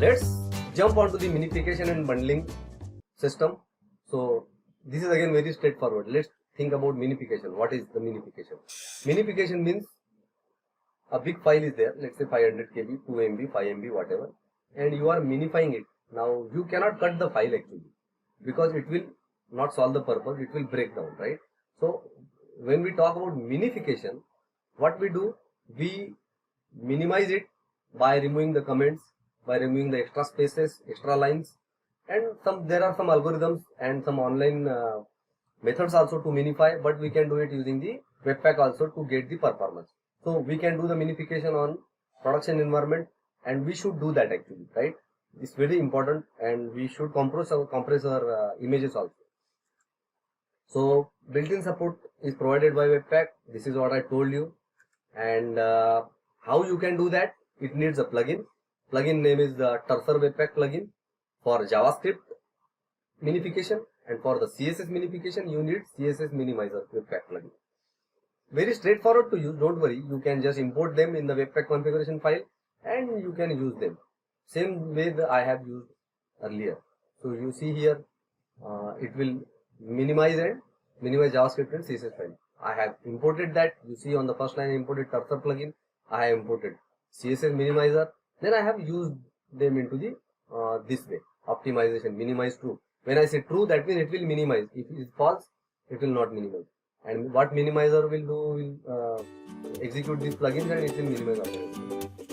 Let's jump onto the minification and bundling system. So this is again very straightforward. Let's think about minification. What is the minification? Minification means a big file is there, let's say 500 KB, 2 MB, 5 MB, whatever, and you are minifying it. Now you cannot cut the file actually, because it will not solve the purpose, it will break down, right? So when we talk about minification, what we do, we minimize it by removing the comments, by removing the extra spaces, extra lines, and there are some algorithms and some online methods also to minify, but we can do it using the Webpack also to get the performance. So we can do the minification on production environment, and we should do that actually, right? It's very important, and we should compress our images also. So built-in support is provided by Webpack. This is what I told you, and how you can do that? It needs a plugin. Plugin name is the Cursor Webpack plugin for JavaScript minification, and for the CSS minification you need CSS Minimizer Webpack plugin. Very straightforward to use, don't worry. You can just import them in the Webpack configuration file and you can use them same way that I have used earlier. So you see here it will minimize JavaScript and CSS file. I have imported that. You see on the first line I imported Cursor plugin, I have imported CSS Minimizer, then I have used them into the this way, optimization, minimize true. When I say true, that means it will minimize. If it is false, it will not minimize. And what minimizer will do, will execute these plugins and it will minimize automatically.